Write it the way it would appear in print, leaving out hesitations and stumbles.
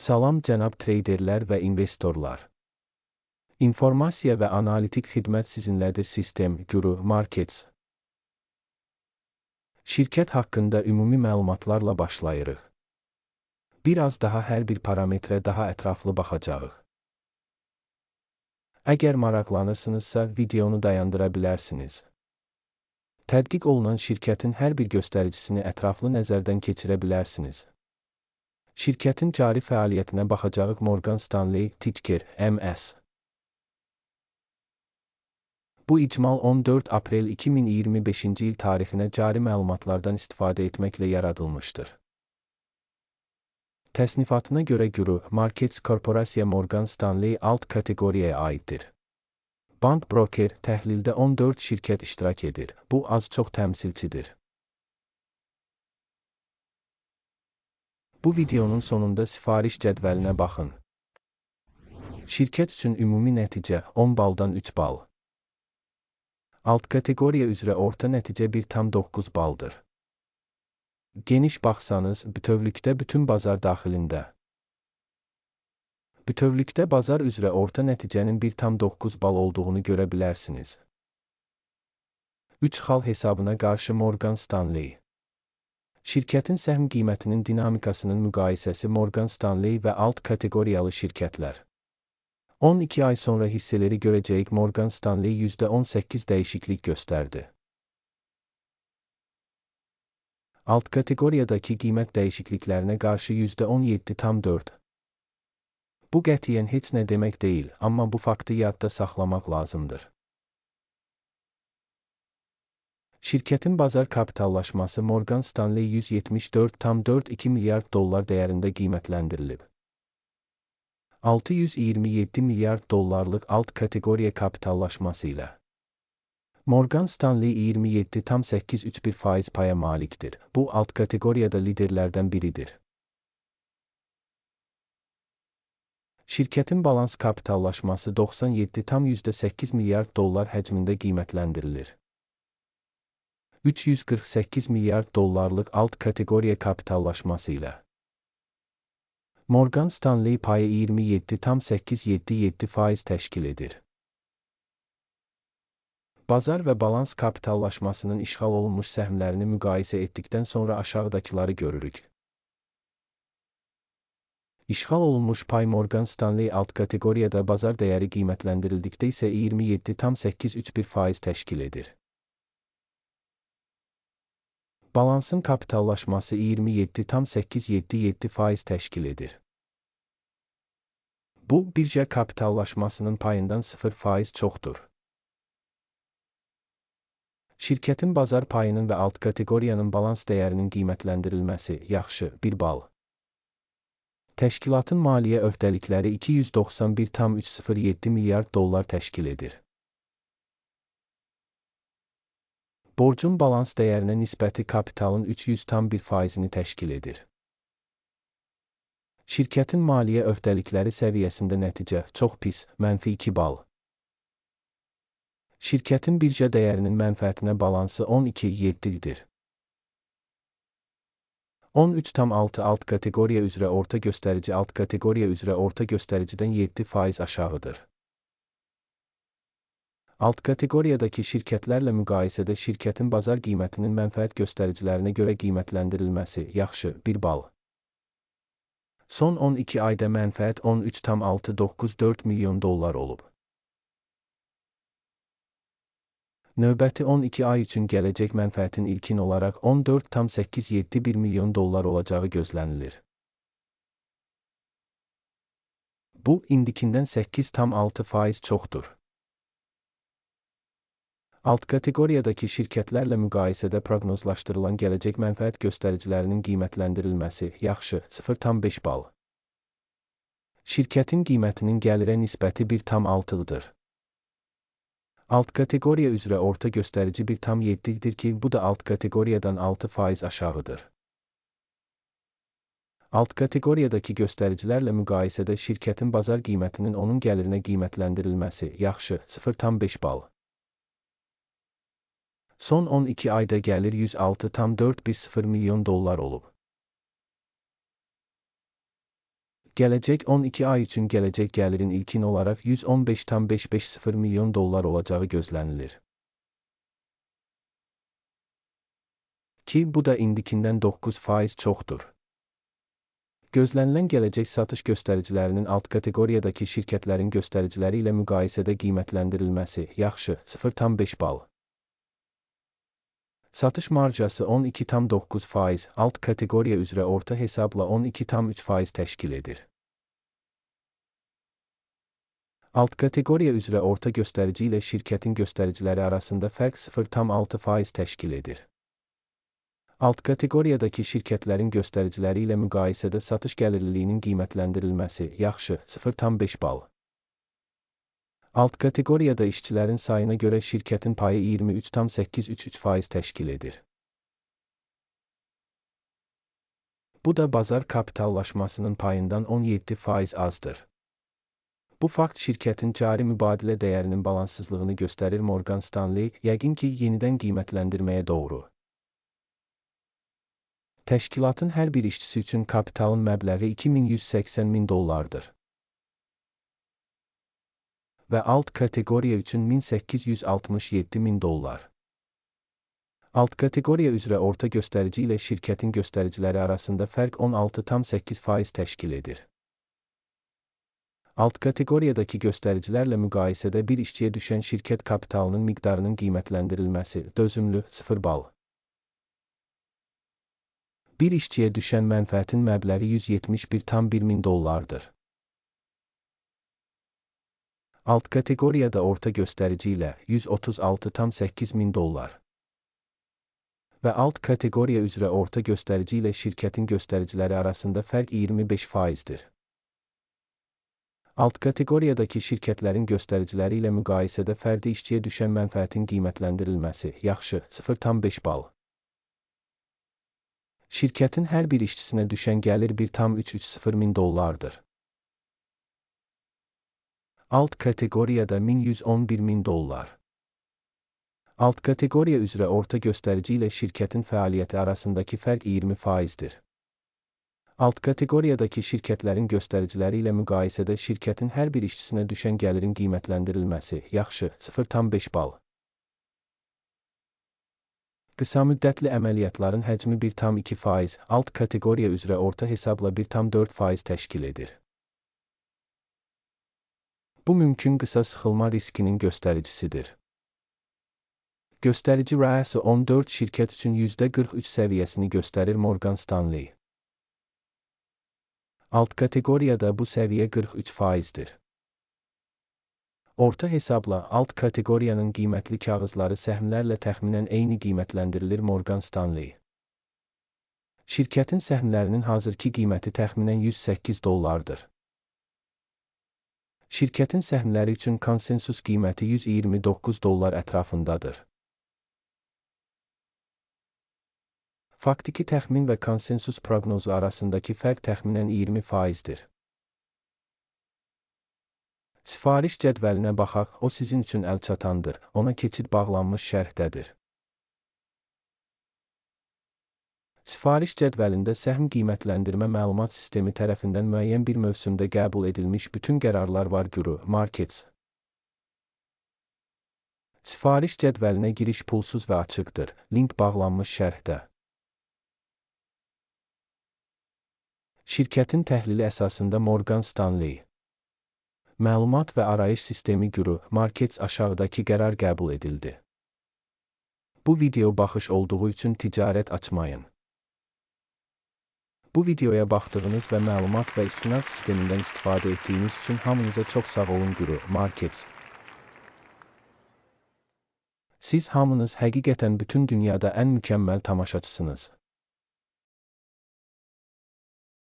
Salam cənab treyderlər və investorlar. İnformasiya və analitik xidmət sizinlədir Sistem Guru Markets. Şirkət haqqında ümumi məlumatlarla başlayırıq. Biraz daha hər bir parametrə daha ətraflı baxacağıq. Əgər maraqlanırsınızsa videonu dayandıra bilərsiniz. Tədqiq olunan şirkətin hər bir göstəricisini ətraflı nəzərdən keçirə bilərsiniz. Şirkətin cari fəaliyyətinə baxacağıq. Morgan Stanley, ticker, MS. Bu icmal 14 aprel 2025-ci il tarixinə cari məlumatlardan istifadə etməklə yaradılmışdır. Təsnifatına görə Guru Markets Korporasiya Morgan Stanley alt kateqoriyaya aiddir. Bank broker təhlildə 14 şirkət iştirak edir. Bu az-çox təmsilçidir. Bu videonun sonunda sifariş cədvəlinə baxın. Şirkət üçün ümumi nəticə 10 baldan 3 bal. Alt kateqoriya üzrə orta nəticə 1,9 baldır. Geniş baxsanız, bütövlükdə bütün bazar daxilində. Bütövlükdə bazar üzrə orta nəticənin 1,9 bal olduğunu görə bilərsiniz. 3 xal hesabına qarşı Morgan Stanley. Şirkətin səhm qiymətinin dinamikasının müqayisəsi Morgan Stanley və alt kateqoriyalı şirkətlər. 12 ay sonra hissələri görəcəyik. Morgan Stanley %18 dəyişiklik göstərdi. Alt kateqoriyadakı qiymət dəyişikliklərinə qarşı %17,4. Bu qətiyyən heç nə demək deyil, amma bu faktı yadda saxlamaq lazımdır. Şirkətin bazar kapitallaşması Morgan Stanley 174,42 milyard dollar dəyərində qiymətləndirilib. 627 milyard dollarlıq alt kateqoriya kapitallaşması ilə. Morgan Stanley 27,831% paya malikdir. Bu alt kateqoriyada liderlərdən biridir. Şirkətin balans kapitallaşması 97,8 milyard dollar həcmində qiymətləndirilir. 348 milyard dollarlıq alt kateqoriya kapitallaşması ilə. Morgan Stanley payı 27,877% təşkil edir. Bazar və balans kapitallaşmasının işğal olunmuş səhmlərini müqayisə etdikdən sonra aşağıdakıları görürük. İşğal olunmuş pay Morgan Stanley alt kateqoriyada bazar dəyəri qiymətləndirildikdə isə 27,831% təşkil edir. Balansın kapitallaşması 27,877% təşkil edir. Bu, birja kapitallaşmasının payından 0% çoxdur. Şirkətin bazar payının və alt kateqoriyanın balans dəyərinin qiymətləndirilməsi, yaxşı, 1 bal. Təşkilatın maliyyə öhdəlikləri 291,307 milyard dollar təşkil edir. Borcun balans dəyərinə nisbəti kapitalın 300,1%-ni təşkil edir. Şirkətin maliyyə öhdəlikləri səviyyəsində nəticə çox pis, -2 bal. Şirkətin birja dəyərinin mənfəətinə balansı 12,7-dir. 13,6 alt kateqoriya üzrə orta göstərici alt kateqoriya üzrə orta göstəricidən 7% aşağıdır. Alt kateqoriyadakı şirkətlərlə müqayisədə şirkətin bazar qiymətinin mənfəət göstəricilərinə görə qiymətləndirilməsi, yaxşı, 1 bal. Son 12 ayda mənfəət 13,694 milyon dollar olub. Növbəti 12 ay üçün gələcək mənfəətin ilkin olaraq 14,871 milyon dollar olacağı gözlənilir. Bu, indikindən 8,6% çoxdur. Alt kateqoriyadakı şirkətlərlə müqayisədə proqnozlaşdırılan gələcək mənfəət göstəricilərinin qiymətləndirilməsi, yaxşı, 0,5 bal. Şirkətin qiymətinin gəlirə nisbəti 1,6-dır. Alt kateqoriya üzrə orta göstərici 1,7-dir ki, bu da alt kateqoriyadan 6% aşağıdır. Alt kateqoriyadakı göstəricilərlə müqayisədə şirkətin bazar qiymətinin onun gəlirinə qiymətləndirilməsi, yaxşı, 0,5 bal. Son 12 ayda gəlir 106,410 milyon dollar olub. Gələcək 12 ay üçün gələcək gəlirin ilkin olaraq $115,550 milyon olacağı gözlənilir. Ki, bu da indikindən 9% çoxdur. Gözlənilən gələcək satış göstəricilərinin alt kateqoriyadakı şirkətlərin göstəriciləri ilə müqayisədə qiymətləndirilməsi yaxşı 0,5 bal. Satış marjası 12,9%, alt kateqoriya üzrə orta hesabla 12,3% təşkil edir. Alt kateqoriya üzrə orta göstərici ilə şirkətin göstəriciləri arasında fərq 0,6% təşkil edir. Alt kateqoriyadakı şirkətlərin göstəriciləri ilə müqayisədə satış gəlirliliyinin qiymətləndirilməsi yaxşı 0,5 bal. Alt kateqoriyada işçilərin sayına görə şirkətin payı 23,833% təşkil edir. Bu da bazar kapitallaşmasının payından 17% azdır. Bu fakt şirkətin cari mübadilə dəyərinin balanssızlığını göstərir. Morgan Stanley, yəqin ki, yenidən qiymətləndirməyə doğru. Təşkilatın hər bir işçisi üçün kapitalın məbləği $2,180,000 və alt kateqoriya üçün $1,867,000. Alt kateqoriya üzrə orta göstərici ilə şirkətin göstəriciləri arasında fərq 16,8% təşkil edir. Alt kateqoriyadakı göstəricilərlə müqayisədə bir işçiyə düşən şirkət kapitalının miqdarının qiymətləndirilməsi dözümlü 0 bal. Bir işçiyə düşən mənfəətin məbləği $171,100. Alt kateqoriyada orta göstərici ilə $136,800 və alt kateqoriya üzrə orta göstərici ilə şirkətin göstəriciləri arasında fərq 25%dir. Alt kateqoriyadakı şirkətlərin göstəriciləri ilə müqayisədə fərdi işçiyə düşən mənfəətin qiymətləndirilməsi yaxşı 0,5 bal. Şirkətin hər bir işçisinə düşən gəlir $1,330,000. Alt kateqoriyada $1,111,000. Alt kateqoriya üzrə orta göstərici ilə şirkətin fəaliyyəti arasındakı fərq 20%dir. Alt kateqoriyadakı şirkətlərin göstəriciləri ilə müqayisədə şirkətin hər bir işçisinə düşən gəlirin qiymətləndirilməsi yaxşı 0,5 bal. Qısa müddətli əməliyyatların həcmi 1,2%, alt kateqoriya üzrə orta hesabla 1,4% təşkil edir. Bu mümkün qısa sıxılma riskinin göstəricisidir. Göstərici rəası 14 şirkət üçün %43 səviyyəsini göstərir. Morgan Stanley. Alt kateqoriyada bu səviyyə 43%dir. Orta hesabla alt kateqoriyanın qiymətli kağızları səhmlərlə təxminən eyni qiymətləndirilir. Morgan Stanley. Şirkətin səhmlərinin hazırki qiyməti təxminən $108. Şirkətin səhmləri üçün konsensus qiyməti $129 ətrafındadır. Faktiki təxmin və konsensus proqnozu arasındakı fərq təxminən 20%dir. Sifariş cədvəlinə baxaq, o sizin üçün əlçatandır, ona keçid bağlanmış şərhdədir. Sifariş cədvəlində səhm qiymətləndirmə məlumat sistemi tərəfindən müəyyən bir mövsümdə qəbul edilmiş bütün qərarlar var. Guru Markets. Sifariş cədvəlinə giriş pulsuz və açıqdır. Link bağlanmış şərhdə. Şirkətin təhlili əsasında Morgan Stanley. Məlumat və arayış sistemi Guru Markets aşağıdakı qərar qəbul edildi. Bu video baxış olduğu üçün ticarət açmayın. Bu videoya baxdığınız və məlumat və istinad sistemindən istifadə etdiyiniz üçün hamınıza çox sağ olun. Guru Markets. Siz hamınız həqiqətən bütün dünyada ən mükəmməl tamaşaçısınız.